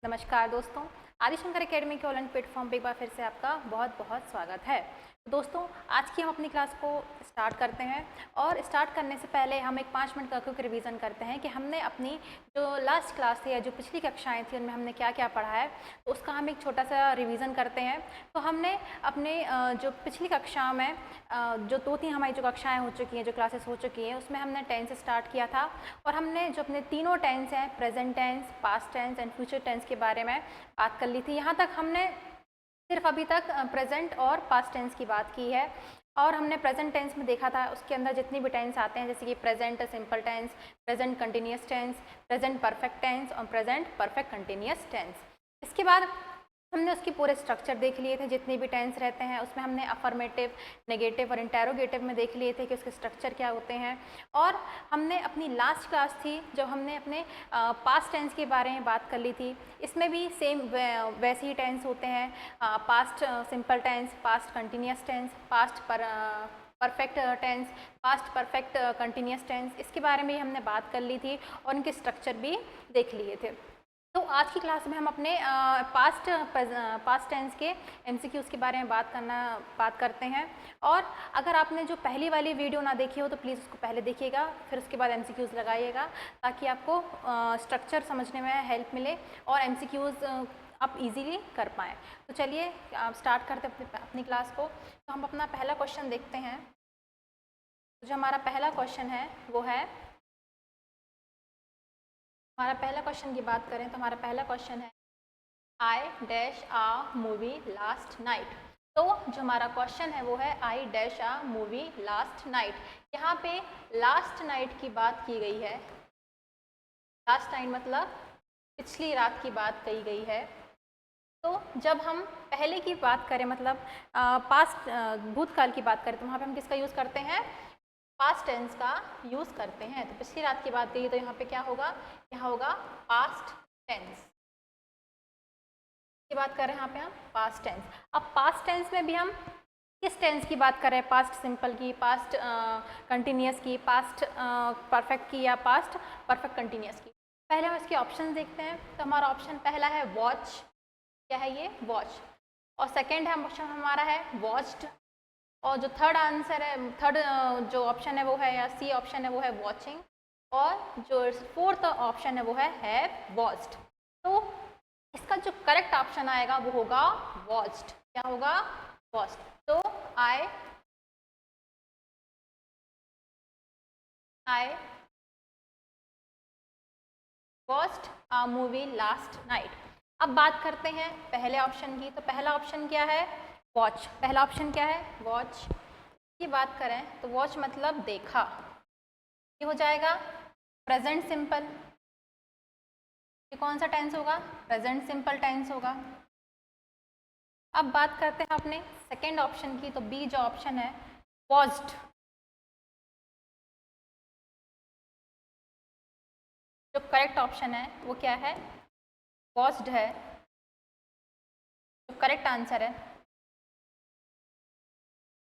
नमस्कार दोस्तों, आदिशंकर एकेडमी के ऑनलाइन प्लेटफॉर्म पे एक बार फिर से आपका बहुत बहुत स्वागत है। दोस्तों, आज की हम अपनी क्लास को स्टार्ट करते हैं और स्टार्ट करने से पहले हम एक 5 मिनट का क्विक रिवीजन करते हैं कि हमने अपनी जो लास्ट क्लास थी या जो पिछली कक्षाएं थी उनमें हमने क्या क्या पढ़ा है, तो उसका हम एक छोटा सा रिवीजन करते हैं। तो हमने अपने जो पिछली कक्षा में जो 2-3 हमारी जो कक्षाएँ हो चुकी हैं, जो क्लासेस हो चुकी हैं, उसमें हमने टेंस स्टार्ट किया था और हमने जो अपने तीनों टेंस हैं, present tense, past tense and future tense के बारे में बात कर ली थी। यहाँ तक हमने सिर्फ अभी तक प्रेजेंट और पास्ट टेंस की बात की है और हमने प्रेजेंट टेंस में देखा था उसके अंदर जितनी भी टेंस आते हैं, जैसे कि present simple tense, present continuous tense, present perfect tense और प्रेजेंट परफेक्ट कंटिन्यूस टेंस। इसके बाद हमने उसकी पूरे स्ट्रक्चर देख लिए थे, जितने भी टेंस रहते हैं उसमें हमने अफर्मेटिव, नेगेटिव और इंटेरोगेटिव में देख लिए थे कि उसके स्ट्रक्चर क्या होते हैं। और हमने अपनी लास्ट क्लास थी जब हमने अपने पास्ट टेंस के बारे में बात कर ली थी, इसमें भी सेम वैसे ही टेंस होते हैं, past simple tense, past continuous tense, past perfect tense, past perfect continuous tense, इसके बारे में ही हमने बात कर ली थी और उनके स्ट्रक्चर भी देख लिए थे। तो आज की क्लास में हम अपने पास्ट टेंस के एमसीक्यूज़ के बारे में बात करते हैं। और अगर आपने जो पहली वाली वीडियो ना देखी हो तो प्लीज़ उसको पहले देखिएगा, फिर उसके बाद एमसीक्यूज़ लगाइएगा ताकि आपको स्ट्रक्चर समझने में हेल्प मिले और एमसीक्यूज़ आप इजीली कर पाएँ। तो चलिए स्टार्ट करते हैं अपनी क्लास को। तो हम अपना पहला क्वेश्चन देखते हैं। जो हमारा पहला क्वेश्चन है वो है, हमारा पहला क्वेश्चन की बात करें तो हमारा पहला क्वेश्चन है I dash a movie last night. तो जो हमारा क्वेश्चन है वो है I dash a movie last night. यहाँ पे लास्ट नाइट की बात की गई है। लास्ट नाइट मतलब पिछली रात की बात कही गई है। तो जब हम पहले की बात करें मतलब पास्ट भूतकाल की बात करें तो वहाँ पे हम किसका यूज़ करते हैं? पास्ट टेंस का यूज़ करते हैं। तो पिछली रात की बात कही तो यहाँ पे क्या होगा? यहाँ होगा पास्ट टेंस की बात कर रहे हैं यहाँ पे हम पास्ट टेंस। अब पास्ट टेंस में भी हम किस टेंस की बात कर रहे हैं? पास्ट सिंपल की, पास्ट कंटिन्यूस की, पास्ट परफेक्ट की या पास्ट परफेक्ट कंटिन्यूस की। पहले हम इसके ऑप्शन देखते हैं। तो हमारा ऑप्शन पहला है वॉच। क्या है ये? वॉच। और सेकेंड है ऑप्शन हमारा है वॉच्ड। और जो थर्ड आंसर है, थर्ड जो ऑप्शन है वो है या सी ऑप्शन है वो है वॉचिंग। और जो फोर्थ ऑप्शन है वो है हैव वॉच्ड। तो इसका जो करेक्ट ऑप्शन आएगा वो होगा वॉच्ड। क्या होगा? वॉच्ड। तो I watched a movie last night. अब बात करते हैं पहले ऑप्शन की। तो पहला ऑप्शन क्या है? वॉच। पहला ऑप्शन क्या है? वॉच की बात करें तो वॉच मतलब देखा, ये हो जाएगा प्रेजेंट सिंपल। ये कौन सा टेंस होगा? प्रेजेंट सिंपल टेंस होगा। अब बात करते हैं अपने सेकेंड ऑप्शन की। तो बी जो ऑप्शन है वॉच्ड, जो करेक्ट ऑप्शन है वो क्या है? वॉच्ड है। जो करेक्ट आंसर है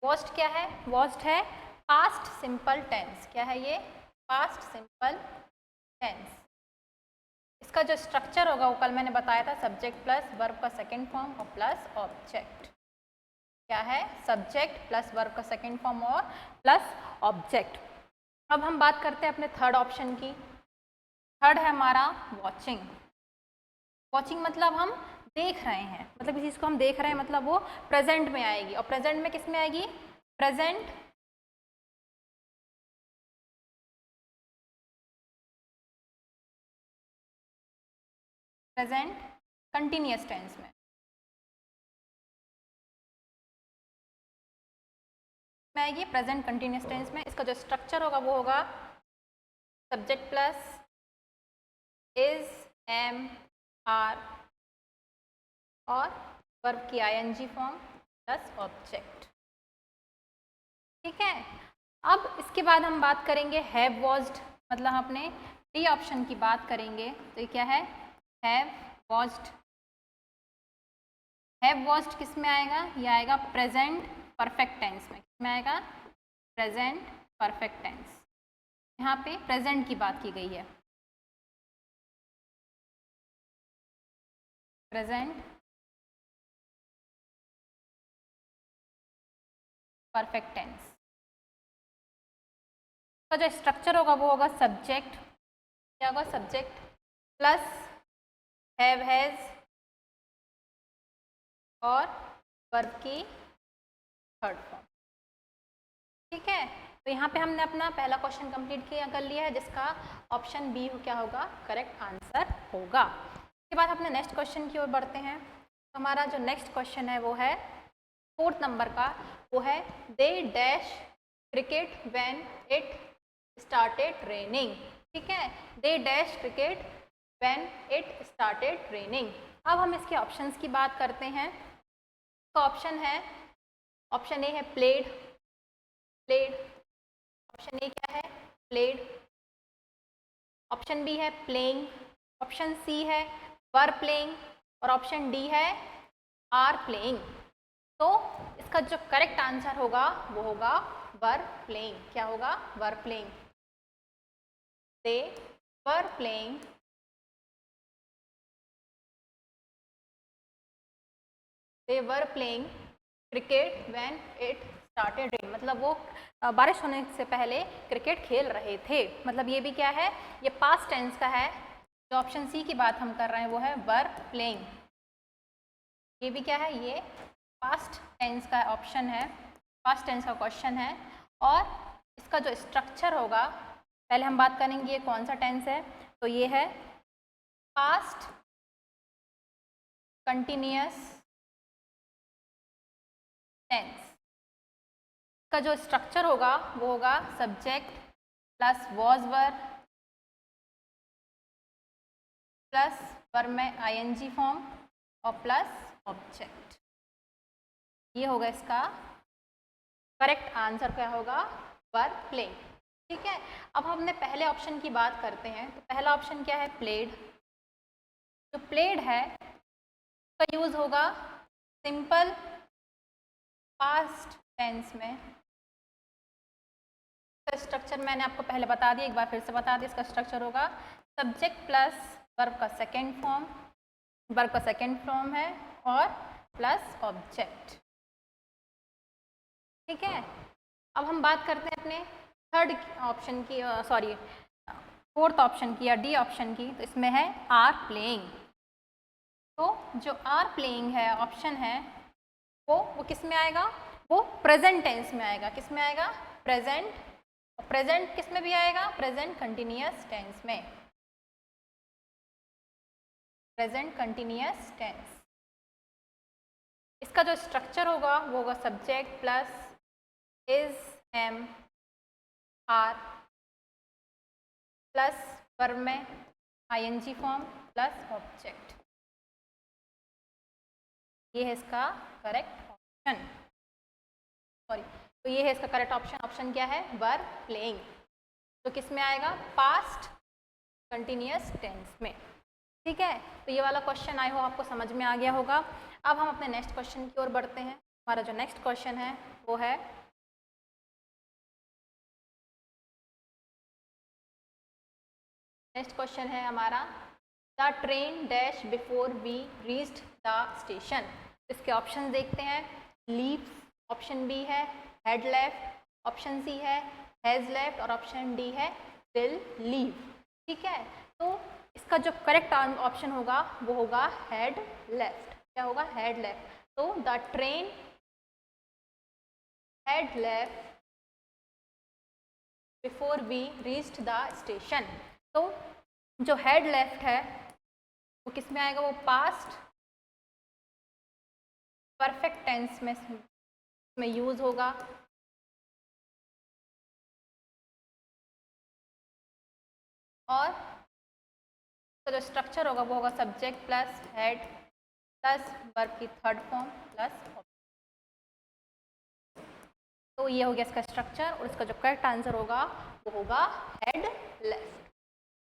वॉच्ड क्या है? वॉच्ड है पास्ट सिंपल टेंस। क्या है ये? Past simple tense. इसका जो स्ट्रक्चर होगा वो कल मैंने बताया था, सब्जेक्ट प्लस वर्ब का सेकेंड फॉर्म और प्लस ऑब्जेक्ट। क्या है? सब्जेक्ट प्लस वर्ब का सेकेंड फॉर्म और प्लस ऑब्जेक्ट। अब हम बात करते हैं अपने थर्ड ऑप्शन की। थर्ड है हमारा वॉचिंग। वॉचिंग मतलब हम देख रहे हैं, मतलब किसी चीज़ को हम देख रहे हैं, मतलब वो प्रेजेंट में आएगी। और प्रेजेंट में किस में आएगी? प्रेजेंट कंटिन्यूअस टेंस में आएगी, प्रेजेंट कंटिन्यूअस टेंस में। इसका जो स्ट्रक्चर होगा वो होगा subject plus is, am, are और वर्ब की आईएनजी फॉर्म प्लस ऑब्जेक्ट। ठीक है। अब इसके बाद हम बात करेंगे हैव वॉच्ड, मतलब हम अपने डी ऑप्शन की बात करेंगे। तो ये क्या है? Have watched. हैव वॉच्ड किस में आएगा? ये आएगा प्रेजेंट परफेक्ट टेंस में। किस में आएगा? Present perfect tense. यहाँ पे प्रेजेंट की बात की गई है। प्रेजेंट परफेक्ट टेंस का जो स्ट्रक्चर होगा वो होगा सब्जेक्ट, क्या होगा, सब्जेक्ट प्लस हैव हैज और वर्ब की थर्ड फॉर्म। ठीक है, तो यहाँ पे हमने अपना पहला क्वेश्चन कंप्लीट किया कर लिया है, जिसका ऑप्शन बी क्या होगा, करेक्ट आंसर होगा। इसके बाद अपने नेक्स्ट क्वेश्चन की ओर बढ़ते हैं। तो हमारा जो नेक्स्ट क्वेश्चन है वो है 4th नंबर का, वो है they dash cricket when it started raining. ठीक है, they dash cricket when it started raining. अब हम इसके ऑप्शंस की बात करते हैं। तो ऑप्शन है, ऑप्शन ए है प्लेड, प्लेड, ऑप्शन ए क्या है, प्लेड, ऑप्शन बी है प्लेइंग, ऑप्शन सी है वर प्लेइंग और ऑप्शन डी है आर प्लेइंग। तो इसका जो करेक्ट आंसर होगा वो होगा वर प्लेइंग। क्या होगा, were playing. They were playing, they were playing cricket when it started rain, मतलब वो बारिश होने से पहले क्रिकेट खेल रहे थे। मतलब ये भी क्या है, ये पास्ट टेंस का है। जो ऑप्शन सी की बात हम कर रहे हैं वो है वर प्लेइंग। ये भी क्या है, ये पास्ट टेंस का ऑप्शन है, पास्ट टेंस का क्वेश्चन है। और इसका जो स्ट्रक्चर होगा, पहले हम बात करेंगे ये कौन सा टेंस है। तो ये है पास्ट कंटिन्यूअस टेंस। का जो स्ट्रक्चर होगा वो होगा subject plus was were plus verb में आईएनजी फॉर्म और प्लस ऑब्जेक्ट। ये होगा इसका करेक्ट आंसर, क्या होगा, वर प्लेइंग। ठीक है, अब हम अपने पहले ऑप्शन की बात करते हैं। तो पहला ऑप्शन क्या है, प्लेड। जो प्लेड है का यूज होगा सिंपल पास्ट टेंस में। इसका स्ट्रक्चर मैंने आपको पहले बता दिया, एक बार फिर से बता दिया। इसका स्ट्रक्चर होगा सब्जेक्ट प्लस वर्ब का सेकेंड फॉर्म, वर्ब का सेकेंड फॉर्म है, और प्लस ऑब्जेक्ट। ठीक है, अब हम बात करते हैं अपने थर्ड ऑप्शन की, सॉरी 4th ऑप्शन की या डी ऑप्शन की। तो इसमें है आर प्लेइंग। तो जो आर प्लेइंग है ऑप्शन है वो किस में आएगा, वो प्रेजेंट टेंस में आएगा। किस में आएगा, प्रेजेंट। प्रेजेंट किस में भी आएगा, प्रेजेंट कंटिन्यूअस टेंस में, प्रेजेंट कंटिन्यूअस टेंस। इसका जो स्ट्रक्चर होगा वो होगा subject plus is am are plus verb में आईएनजी फॉर्म प्लस ऑब्जेक्ट। ये है इसका करेक्ट ऑप्शन, सॉरी, तो ये है इसका करेक्ट ऑप्शन। ऑप्शन क्या है, वर प्लेइंग, तो किस में आएगा, पास्ट कंटिन्यूअस टेंस में। ठीक है, तो ये वाला क्वेश्चन आई हो आपको समझ में आ गया होगा। अब हम अपने नेक्स्ट क्वेश्चन की ओर बढ़ते हैं। हमारा जो नेक्स्ट क्वेश्चन है वो है नेक्स्ट क्वेश्चन है हमारा the train dash before we reached the station. इसके ऑप्शन देखते हैं। लीव्स, ऑप्शन बी है हेड लेफ्ट, ऑप्शन सी है हैज लेफ्ट और ऑप्शन डी है विल लीव। ठीक है, तो इसका जो करेक्ट ऑप्शन होगा वो होगा हेड लेफ्ट। क्या होगा, हेड लेफ्ट। तो the train had left before we reached the station. तो जो हेड लेफ्ट है वो किस में आएगा, वो पास्ट परफेक्ट टेंस में यूज होगा। और तो जो स्ट्रक्चर होगा वो होगा subject plus head plus verb की थर्ड फॉर्म प्लस। तो ये हो गया इसका स्ट्रक्चर, और इसका जो करेक्ट आंसर होगा वो होगा हेड लेफ्ट।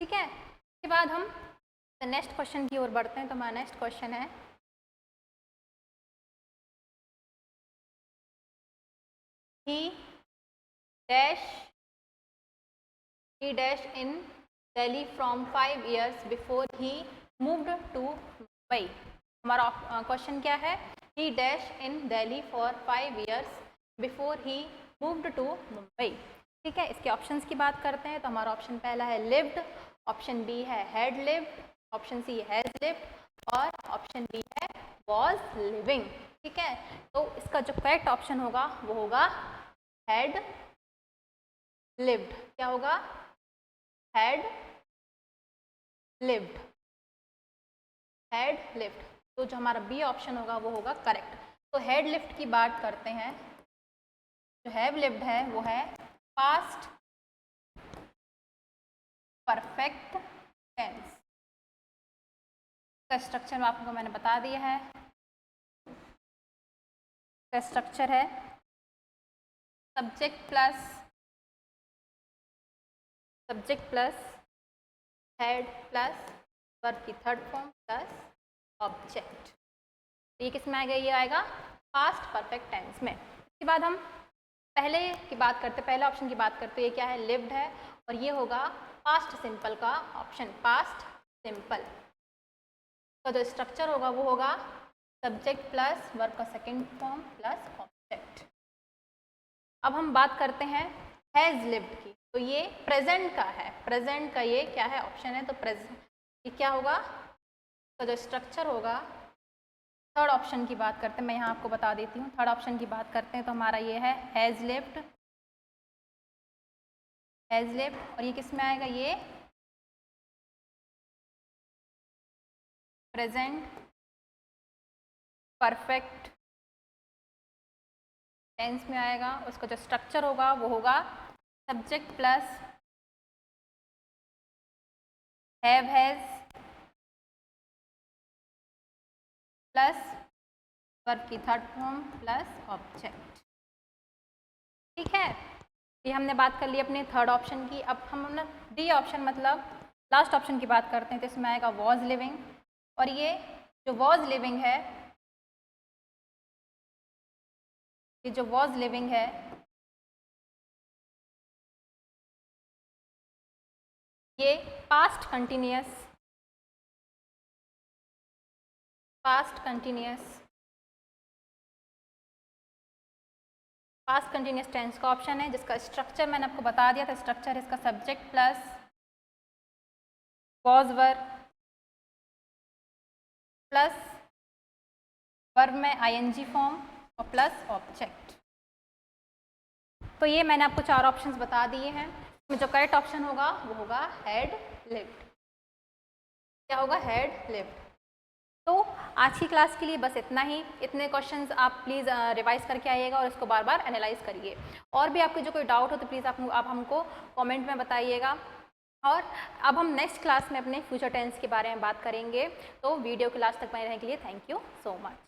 ठीक है, इसके बाद हम नेक्स्ट क्वेश्चन की ओर बढ़ते हैं। तो हमारा नेक्स्ट क्वेश्चन है he dash in Delhi from 5 years before he moved to Mumbai। हमारा क्वेश्चन क्या है, he dash in Delhi for 5 years before he moved to Mumbai. ठीक है, इसके ऑप्शंस की बात करते हैं तो हमारा ऑप्शन पहला है लिव्ड, ऑप्शन बी है had lived, option C has lived और ऑप्शन डी है वॉज लिविंग। ठीक है, तो इसका जो करेक्ट ऑप्शन होगा वो होगा हैड लिव्ड। क्या होगा, हैड लिव्ड, हैड लिव्ड। तो जो हमारा बी ऑप्शन होगा वो होगा करेक्ट। तो हैड लिव्ड की बात करते हैं, जो हैव लिव्ड है वो है पास्ट परफेक्ट टेंस। का स्ट्रक्चर आपको मैंने बता दिया है। का स्ट्रक्चर है subject plus head plus verb की थर्ड फॉर्म प्लस ऑब्जेक्ट। ये किस में आएगा, ये आएगा पास्ट परफेक्ट टेंस में। इसके बाद हम पहले की बात करते, पहले ऑप्शन की बात करते, ये क्या है, लिव्ड है और ये होगा पास्ट सिंपल का ऑप्शन, पास्ट सिंपल। तो जो स्ट्रक्चर होगा वो होगा सब्जेक्ट प्लस वर्ब का सेकंड फॉर्म प्लस ऑब्जेक्ट। अब हम बात करते हैं हैज़ लिव्ड की, तो ये प्रेजेंट का है, प्रेजेंट का ये क्या है ऑप्शन है, तो प्रेजेंट ये क्या होगा, तो जो स्ट्रक्चर होगा थर्ड ऑप्शन की बात करते हैं, मैं यहाँ आपको बता देती हूँ। थर्ड ऑप्शन की बात करते हैं तो हमारा ये है हैज़ लिव्ड, हैज़ लिव्ड और ये किस में आएगा, ये प्रेजेंट परफेक्ट टेंस में आएगा। उसका जो स्ट्रक्चर होगा वो होगा subject plus have has plus verb की थर्ड फॉर्म प्लस ऑब्जेक्ट। ठीक है, ये हमने बात कर ली अपने थर्ड ऑप्शन की। अब हम ना डी ऑप्शन मतलब लास्ट ऑप्शन की बात करते हैं, तो इसमें आएगा वॉज लिविंग और ये जो वॉज लिविंग है, ये जो वॉज लिविंग है ये पास्ट कंटिन्यूअस टेंस का ऑप्शन है, जिसका स्ट्रक्चर मैंने आपको बता दिया था। स्ट्रक्चर इसका subject plus was verb plus verb में आईएनजी फॉर्म और प्लस ऑब्जेक्ट। तो ये मैंने आपको चार ऑप्शंस बता दिए हैं। इसमें जो करेक्ट ऑप्शन होगा वो होगा हैड लिव्ड। क्या होगा, हैड लिव्ड। तो आज की क्लास के लिए बस इतना ही। इतने क्वेश्चंस आप प्लीज़ रिवाइज करके आइएगा और इसको बार बार एनालाइज करिए। और भी आपको जो कोई डाउट हो तो प्लीज़ आप हमको कमेंट में बताइएगा। और अब हम नेक्स्ट क्लास में अपने फ्यूचर टेंस के बारे में बात करेंगे। तो वीडियो को लास्ट तक बने रहने के लिए थैंक यू सो मच।